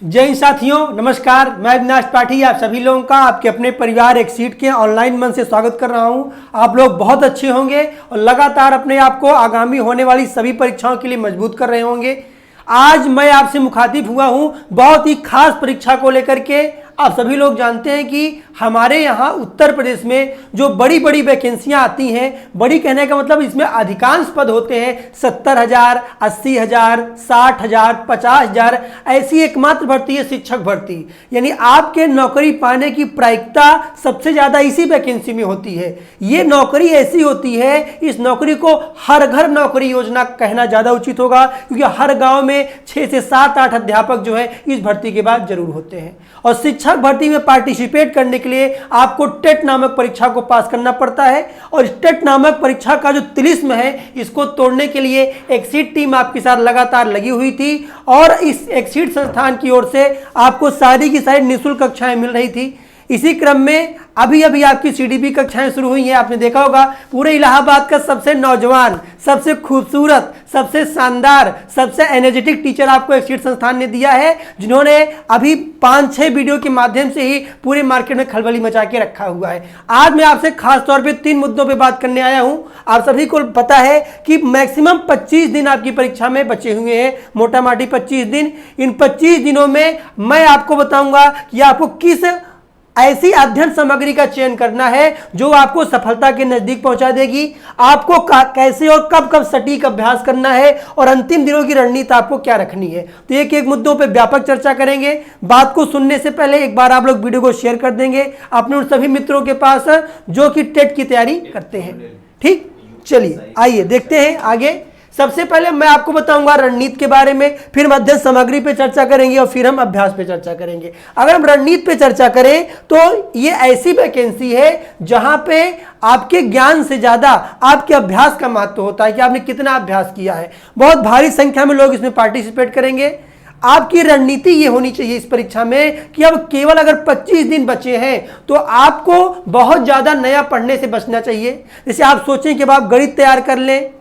जय हिंद साथियों, नमस्कार। मैं अविनाश पाठी आप सभी लोगों का आपके अपने परिवार एक्सीड के ऑनलाइन मन से स्वागत कर रहा हूं। आप लोग बहुत अच्छे होंगे और लगातार अपने आप को आगामी होने वाली सभी परीक्षाओं के लिए मजबूत कर रहे होंगे। आज मैं आपसे मुखातिब हुआ हूं बहुत ही खास परीक्षा को लेकर के। आप सभी लोग जानते हैं कि हमारे यहाँ उत्तर प्रदेश में जो बड़ी बड़ी वैकेंसियाँ आती हैं, बड़ी कहने का मतलब इसमें अधिकांश पद होते हैं 70,000, 80,000, 60,000, 50,000। ऐसी एकमात्र भर्ती है शिक्षक भर्ती, यानी आपके नौकरी पाने की प्रायिकता सबसे ज़्यादा इसी वैकेंसी में होती है। ये नौकरी ऐसी होती है, इस नौकरी को हर घर नौकरी योजना कहना ज़्यादा उचित होगा, क्योंकि हर गाँव में 6 से 7-8 अध्यापक जो है इस भर्ती के बाद जरूर होते हैं। और शिक्षक भर्ती में पार्टिसिपेट करने के लिए आपको टेट नामक परीक्षा को पास करना पड़ता है। और टेट नामक परीक्षा का जो तिलिस्म है, इसको तोड़ने के लिए एक्सीड टीम आपके साथ लगातार लगी हुई थी और इस एक्सीड संस्थान की ओर से आपको सारी की सारी निःशुल्क कक्षाएं मिल रही थी। इसी क्रम में अभी आपकी सीडीपी कक्षाएं शुरू हुई हैं। आपने देखा होगा पूरे इलाहाबाद का सबसे नौजवान, सबसे खूबसूरत, सबसे शानदार, सबसे एनर्जेटिक टीचर आपको एक्सीड संस्थान ने दिया है, जिन्होंने अभी 5-6 वीडियो के माध्यम से ही पूरे मार्केट में खलबली मचा के रखा हुआ है। आज मैं आपसे खास तौर पे 3 मुद्दों पे बात करने आया हूं। आप सभी को पता है कि मैक्सिमम 25 दिन आपकी परीक्षा में बचे हुए हैं, मोटा माटी 25 दिन। इन 25 दिनों में मैं आपको बताऊंगा कि आपको किस ऐसी अध्ययन सामग्री का चयन करना है जो आपको सफलता के नजदीक पहुंचा देगी, आपको कैसे और कब कब सटीक अभ्यास करना है और अंतिम दिनों की रणनीति आपको क्या रखनी है। तो एक एक मुद्दों पे व्यापक चर्चा करेंगे। बात को सुनने से पहले एक बार आप लोग वीडियो को शेयर कर देंगे अपने उन सभी मित्रों के पास जो कि टेट की तैयारी करते हैं। ठीक, चलिए आइए देखते हैं आगे। सबसे पहले मैं आपको बताऊंगा रणनीति के बारे में, फिर अध्ययन सामग्री पे चर्चा करेंगे और फिर हम अभ्यास पे चर्चा करेंगे। अगर हम रणनीति पे चर्चा करें तो ये ऐसी वैकेंसी है जहां पे आपके ज्ञान से ज्यादा आपके अभ्यास का महत्व होता है कि आपने कितना अभ्यास किया है। बहुत भारी संख्या में लोग इसमें पार्टिसिपेट करेंगे। आपकी रणनीति ये होनी चाहिए इस परीक्षा में कि अब केवल अगर 25 दिन बचे हैं तो आपको बहुत ज्यादा नया पढ़ने से बचना चाहिए। जैसे आप सोचें कि अब आप गणित तैयार कर लें,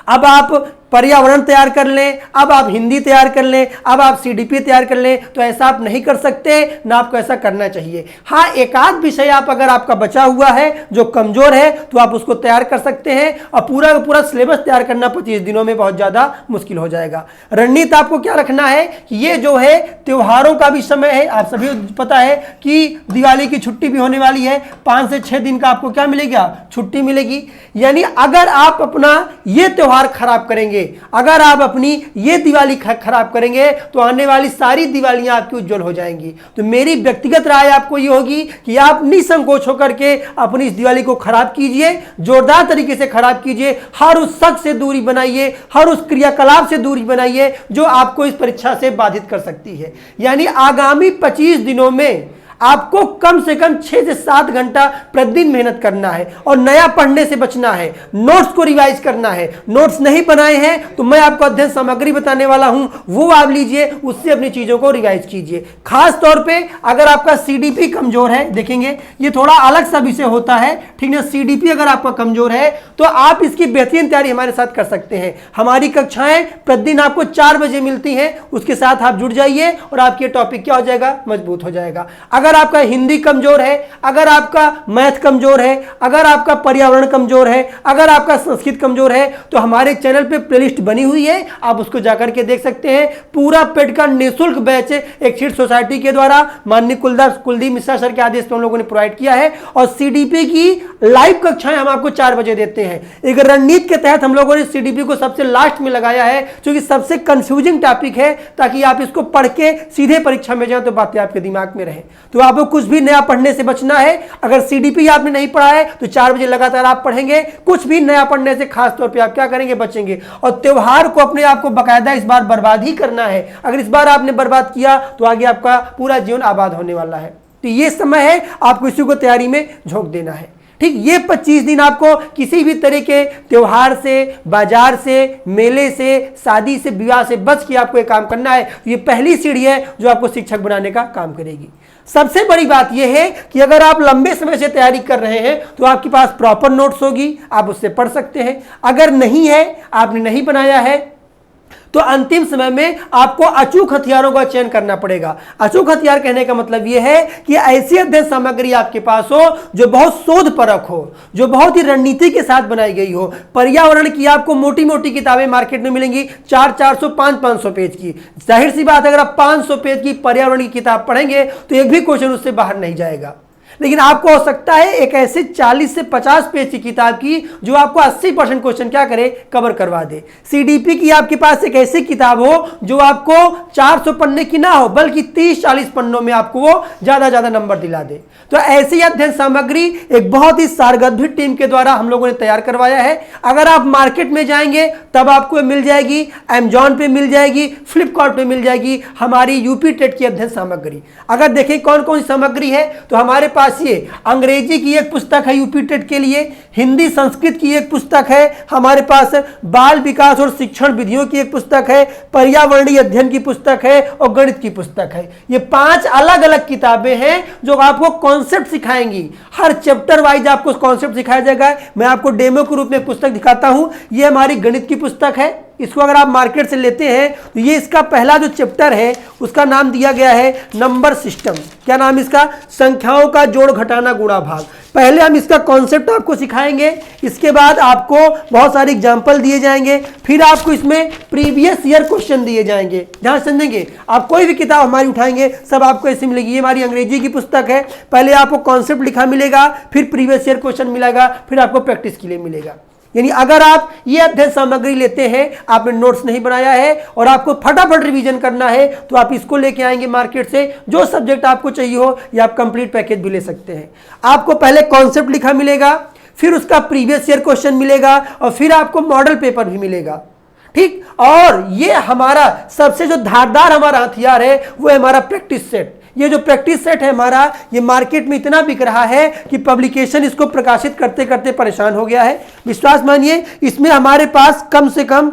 अब आप पर्यावरण तैयार कर लें, अब आप हिंदी तैयार कर लें, अब आप सीडीपी तैयार कर लें, तो ऐसा आप नहीं कर सकते, ना आपको ऐसा करना चाहिए। हाँ, एक आध विषय आप अगर आपका बचा हुआ है जो कमजोर है तो आप उसको तैयार कर सकते हैं, और पूरा का पूरा सिलेबस तैयार करना 25 दिनों में बहुत ज़्यादा मुश्किल हो जाएगा। रणनीति आपको क्या रखना है कि ये जो है त्योहारों का भी समय है। आप सभी पता है कि दिवाली की छुट्टी भी होने वाली है, 5 से 6 दिन का आपको क्या मिलेगा, छुट्टी मिलेगी। यानी अगर आप अपना ये त्योहार खराब करेंगे, अगर आप अपनी ये दिवाली खराब करेंगे तो आने वाली सारी दिवालियां आपकी उज्जवल हो जाएंगी। तो मेरी व्यक्तिगत राय आपको ये होगी कि आप निसंकोच होकर के अपनी इस दिवाली को खराब कीजिए, जोरदार तरीके से खराब कीजिए। हर उस शख्स से दूरी बनाइए, हर उस क्रियाकलाप से दूरी बनाइए जो आपको इस परीक्षा से बाधित कर सकती है। यानी आगामी 25 दिनों में आपको कम से कम 6 से 7 घंटा प्रतिदिन मेहनत करना है और नया पढ़ने से बचना है। नोट्स को रिवाइज करना है। नोट्स नहीं बनाए हैं तो मैं आपको अध्ययन सामग्री बताने वाला हूं, वो आप लीजिए, उससे अपनी चीजों को रिवाइज कीजिए। खास तौर पे अगर आपका सीडीपी कमजोर है, देखेंगे ये थोड़ा अलग सा विषय होता है, ठीक ना। सीडीपी अगर आपका कमजोर है तो आप इसकी बेहतरीन तैयारी हमारे साथ कर सकते हैं। हमारी कक्षाएं प्रतिदिन आपको 4 बजे मिलती हैं, उसके साथ आप जुड़ जाइए और आपके टॉपिक क्या हो जाएगा, मजबूत हो जाएगा। अगर आपका हिंदी कमजोर है, अगर आपका मैथ कमजोर है, अगर आपका पर्यावरण कमजोर है, अगर आपका संस्कृत कमजोर है, तो हमारे चैनल पे प्लेलिस्ट बनी हुई है, आप उसको जाकर के देख सकते हैं। पूरा पेड का निःशुल्क बैच एक्सीड सोसाइटी के द्वारा माननीय कुलदीप मिश्रा सर के आदेश पर हम लोगों ने प्रोवाइड किया है। और सीडीपी की लाइव कक्षाएं हम आपको 4 बजे देते हैं। एक रणनीति के तहत हम लोगों ने सीडीपी को सबसे लास्ट में लगाया है, क्योंकि सबसे कंफ्यूजिंग टॉपिक है, ताकि आप इसको पढ़ के सीधे परीक्षा में जाए तो बातें आपके दिमाग में रहे। तो आपको कुछ भी नया पढ़ने से बचना है। अगर सीडीपी आपने नहीं पढ़ा है तो 4 बजे लगातार आप पढ़ेंगे। कुछ भी नया पढ़ने से खास तौर पे आप क्या करेंगे, बचेंगे। और त्योहार को अपने आप को बकायदा इस बार बर्बाद ही करना है। अगर इस बार आपने बर्बाद किया तो आगे आपका पूरा जीवन आबाद होने वाला है। तो ये समय है आपको इसी को तैयारी में झोंक देना है। ठीक, ये 25 दिन आपको किसी भी तरह के त्योहार से, बाजार से, मेले से, शादी से, विवाह से बच के आपको एक काम करना है। ये पहली सीढ़ी है जो आपको शिक्षक बनाने का काम करेगी। सबसे बड़ी बात यह है कि अगर आप लंबे समय से तैयारी कर रहे हैं तो आपके पास प्रॉपर नोट्स होगी, आप उससे पढ़ सकते हैं। अगर नहीं है, आपने नहीं बनाया है, तो अंतिम समय में आपको अचूक हथियारों का चयन करना पड़ेगा। अचूक हथियार कहने का मतलब यह है कि ऐसी अध्ययन सामग्री आपके पास हो जो बहुत शोध परक हो, जो बहुत ही रणनीति के साथ बनाई गई हो। पर्यावरण की आपको मोटी मोटी किताबें मार्केट में मिलेंगी, 400-400, 500-500 पेज की। जाहिर सी बात, अगर आप 500 पेज की पर्यावरण की किताब पढ़ेंगे तो एक भी क्वेश्चन उससे बाहर नहीं जाएगा। लेकिन आपको हो सकता है एक ऐसे 40 से 50 पेज की किताब की जो आपको 80% क्वेश्चन क्या करे, कवर करवा दे। सीडीपी की आपके पास एक ऐसी किताब हो जो आपको 400 पन्ने की ना हो, बल्कि 30-40 पन्नों में आपको वो ज्यादा नंबर दिला दे। तो ऐसी अध्ययन सामग्री एक बहुत ही सारगर्भित टीम के द्वारा हम लोगों ने तैयार करवाया है। अगर आप मार्केट में जाएंगे तब आपको मिल जाएगी, अमेजॉन पे मिल जाएगी, फ्लिपकार्ट पे मिल जाएगी हमारी यूपी टेट की अध्ययन सामग्री। अगर देखें कौन कौन सी सामग्री है, तो हमारे पास ये अंग्रेजी की एक पुस्तक है यूपी टेट के लिए, हिंदी संस्कृत की एक पुस्तक है, हमारे पास बाल विकास और शिक्षण विधियों की एक पुस्तक है, पर्यावरणीय अध्ययन की पुस्तक है और गणित की पुस्तक है। ये 5 अलग अलग किताबें हैं जो आपको कॉन्सेप्ट सिखाएंगी। हर चैप्टर वाइज आपको कॉन्सेप्ट सिखाया जाएगा। मैं आपको डेमो के रूप में पुस्तक दिखाता हूं। ये हमारी गणित की पुस्तक है। इसको अगर आप मार्केट से लेते हैं तो ये इसका पहला जो चैप्टर है उसका नाम दिया गया है नंबर सिस्टम। क्या नाम इसका? संख्याओं का जोड़ घटाना गुणा भाग। पहले हम इसका कॉन्सेप्ट आपको सिखाएंगे, इसके बाद आपको बहुत सारे एग्जाम्पल दिए जाएंगे, फिर आपको इसमें प्रीवियस ईयर क्वेश्चन दिए जाएंगे। ध्यान समझेंगे, आप कोई भी किताब हमारी उठाएंगे सब आपको ऐसी मिलेगी। ये हमारी अंग्रेजी की पुस्तक है। पहले आपको कॉन्सेप्ट लिखा मिलेगा, फिर प्रीवियस ईयर क्वेश्चन मिलेगा, फिर आपको प्रैक्टिस के लिए मिलेगा। यानी अगर आप ये अध्ययन सामग्री लेते हैं, आपने नोट्स नहीं बनाया है और आपको फटाफट रिवीजन करना है, तो आप इसको लेके आएंगे मार्केट से। जो सब्जेक्ट आपको चाहिए हो या आप कंप्लीट पैकेज भी ले सकते हैं। आपको पहले कॉन्सेप्ट लिखा मिलेगा, फिर उसका प्रीवियस ईयर क्वेश्चन मिलेगा और फिर आपको मॉडल पेपर भी मिलेगा। ठीक, और ये हमारा सबसे जो धारदार हमारा हथियार है वो है हमारा प्रैक्टिस सेट। ये जो प्रैक्टिस सेट है हमारा, ये मार्केट में इतना बिक रहा है कि पब्लिकेशन इसको प्रकाशित करते करते परेशान हो गया है। विश्वास मानिए, इसमें हमारे पास कम से कम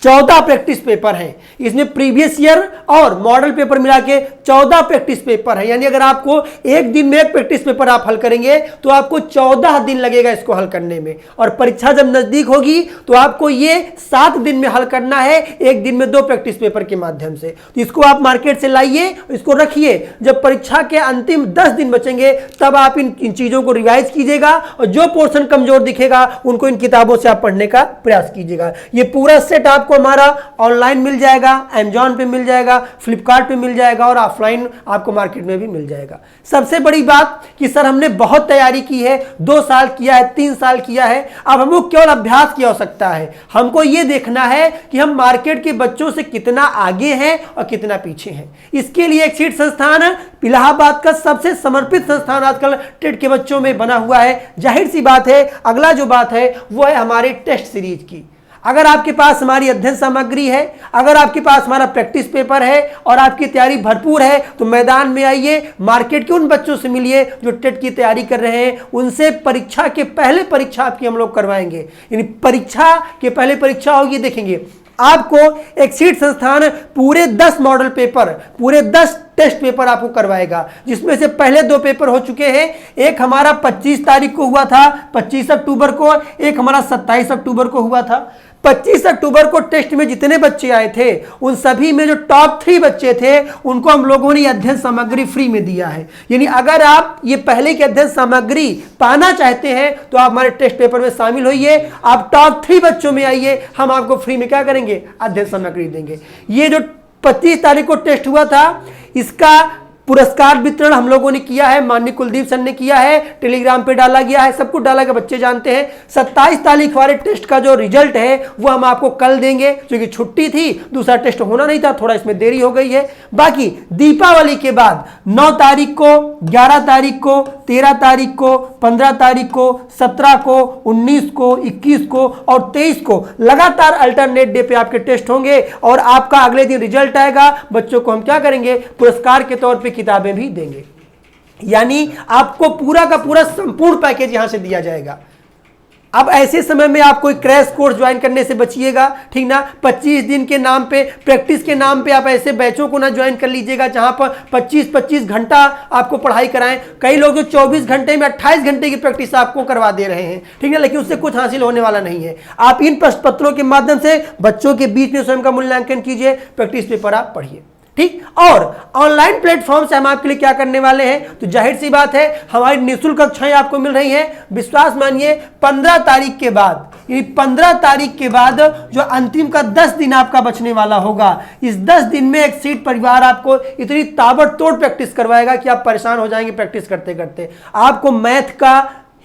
14 प्रैक्टिस पेपर हैं। इसमें प्रीवियस ईयर और मॉडल पेपर मिला के 14 प्रैक्टिस पेपर है। यानी अगर आपको एक दिन में एक प्रैक्टिस पेपर आप हल करेंगे तो आपको 14 दिन लगेगा इसको हल करने में, और परीक्षा जब नजदीक होगी तो आपको ये 7 दिन में हल करना है, एक दिन में 2 प्रैक्टिस पेपर के माध्यम से। तो इसको आप मार्केट से लाइए, इसको रखिए। जब परीक्षा के अंतिम 10 दिन बचेंगे तब आप इन चीजों को रिवाइज कीजिएगा, और जो पोर्शन कमजोर दिखेगा उनको इन किताबों से आप पढ़ने का प्रयास कीजिएगा। ये पूरा सेट आपको हमारा ऑनलाइन मिल जाएगा, अमेजॉन पे मिल जाएगा, फ्लिपकार्ट पे मिल जाएगा और ऑफलाइन आपको मार्केट में भी मिल जाएगा। सबसे बड़ी बात कि सर हमने बहुत तैयारी की है, 2 साल किया है, 3 साल किया है, अब हमको केवल अभ्यास की आवश्यकता है। हमको यह देखना है कि हम मार्केट के बच्चों से कितना आगे हैं और कितना पीछे हैं। इसके लिए एक सीट संस्थान इलाहाबाद का सबसे समर्पित संस्थान आजकल टेट के बच्चों में बना हुआ है। जाहिर सी बात है, अगला जो बात है वो है हमारे टेस्ट सीरीज की। अगर आपके पास हमारी अध्ययन सामग्री है, अगर आपके पास हमारा प्रैक्टिस पेपर है और आपकी तैयारी भरपूर है, तो मैदान में आइए, मार्केट के उन बच्चों से मिलिए जो टेट की तैयारी कर रहे हैं। उनसे परीक्षा के पहले परीक्षा आपकी हम लोग करवाएंगे। यानी परीक्षा के पहले परीक्षा होगी, देखेंगे आपको एक सीट संस्थान पूरे 10 मॉडल पेपर, पूरे 10 टेस्ट पेपर आपको करवाएगा, जिसमें से पहले 2 पेपर हो चुके हैं। एक हमारा 25 तारीख को हुआ था, 25 अक्टूबर को, एक हमारा 27 अक्टूबर को हुआ था। 25 अक्टूबर को टेस्ट में जितने बच्चे आए थे उन सभी में जो टॉप 3 बच्चे थे उनको हम लोगों ने अध्ययन सामग्री फ्री में दिया है। यानी अगर आप ये पहले की अध्ययन सामग्री पाना चाहते हैं तो आप हमारे टेस्ट पेपर में शामिल होइए, आप टॉप 3 बच्चों में आइए, हम आपको फ्री में क्या करेंगे, अध्ययन सामग्री देंगे। ये जो 25 तारीख को टेस्ट हुआ था, इसका पुरस्कार वितरण हम लोगों ने किया है, माननीय कुलदीप सर ने किया है, टेलीग्राम पे डाला गया है, सब कुछ डाला गया, बच्चे जानते हैं। 27 तारीख वाले टेस्ट का जो रिजल्ट है वो हम आपको कल देंगे, क्योंकि छुट्टी थी, दूसरा टेस्ट होना नहीं था, थोड़ा इसमें देरी हो गई है। बाकी दीपावली के बाद 9 तारीख को, 11 तारीख को, 13 तारीख को, 15 तारीख को, 17 को, 19 को, 21 को और 23 को लगातार अल्टरनेट डे पे आपके टेस्ट होंगे, और आपका अगले दिन रिजल्ट आएगा। बच्चों को हम क्या करेंगे, पुरस्कार के तौर पे किताबें भी देंगे। यानी आपको पूरा का पूरा संपूर्ण पैकेज यहां से दिया जाएगा। अब ऐसे समय में आप कोई क्रैश कोर्स ज्वाइन करने से बचिएगा, ठीक ना। 25 दिन के नाम पे, प्रैक्टिस के नाम पे आप ऐसे बैचों को ना ज्वाइन कर लीजिएगा जहां पर 25-25 घंटा आपको पढ़ाई कराएं। कई लोग जो 24 घंटे में 28 घंटे की प्रैक्टिस आपको करवा दे रहे हैं, ठीक है, लेकिन उससे कुछ हासिल होने वाला नहीं है। आप इन प्रश्न पत्रों के माध्यम से बच्चों के बीच में स्वयं का मूल्यांकन कीजिए, प्रैक्टिस पेपर आप पढ़िए, ठीक। और ऑनलाइन प्लेटफॉर्म से हम आपके लिए क्या करने वाले हैं, तो जाहिर सी बात है हमारी निःशुल्क कक्षाएं आपको मिल रही हैं। विश्वास मानिए 15 तारीख के बाद, ये 15 तारीख के बाद जो अंतिम का 10 दिन आपका बचने वाला होगा, इस 10 दिन में एक्सीड परिवार आपको इतनी ताबड़तोड़ प्रैक्टिस करवाएगा कि आप परेशान हो जाएंगे प्रैक्टिस करते करते। आपको मैथ का,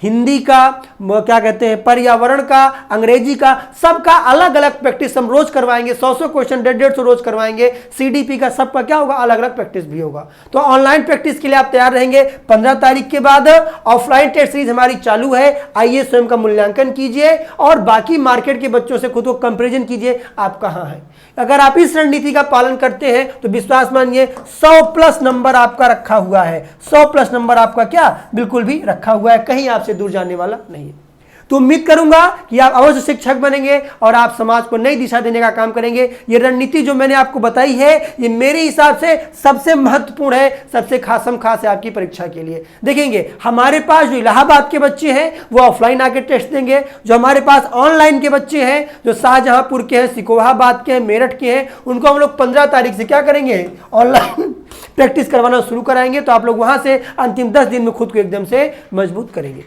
हिंदी का, क्या कहते हैं, पर्यावरण का, अंग्रेजी का, सबका अलग अलग प्रैक्टिस हम रोज करवाएंगे। 100 क्वेश्चन 150 रोज करवाएंगे। सीडीपी का सबका क्या होगा, अलग अलग प्रैक्टिस भी होगा। तो ऑनलाइन प्रैक्टिस के लिए आप तैयार रहेंगे। 15 तारीख के बाद ऑफलाइन टेस्ट सीरीज हमारी चालू है। आइए स्वयं का मूल्यांकन कीजिए और बाकी मार्केट के बच्चों से खुद को कंपेरिजन कीजिए आप कहां हैं। अगर आप इस रणनीति का पालन करते हैं तो विश्वास मानिए 100+ नंबर आपका रखा हुआ है। 100+ नंबर आपका क्या बिल्कुल भी रखा हुआ है, कहीं आपसे दूर जाने वाला नहीं है। तो उम्मीद करूंगा कि आप अवश्य शिक्षक बनेंगे और आप समाज को नई दिशा देने का काम करेंगे। ये रणनीति जो मैंने आपको बताई है, ये मेरे हिसाब से सबसे महत्वपूर्ण है, सबसे खासम खास है आपकी परीक्षा के लिए। देखेंगे हमारे पास जो इलाहाबाद के बच्चे हैं वो ऑफलाइन आके टेस्ट देंगे, जो हमारे पास ऑनलाइन के बच्चे हैं, जो शाहजहांपुर के हैं, सिकोहाबाद के हैं, मेरठ के हैं, उनको हम लोग 15 तारीख से क्या करेंगे, ऑनलाइन प्रैक्टिस करवाना शुरू कराएंगे। तो आप लोग वहां से अंतिम 10 दिन में खुद को एकदम से मजबूत करेंगे।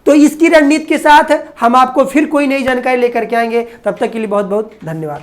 तो इसकी रणनीति के साथ हम आपको फिर कोई नई जानकारी लेकर के आएंगे। तब तक के लिए बहुत बहुत धन्यवाद।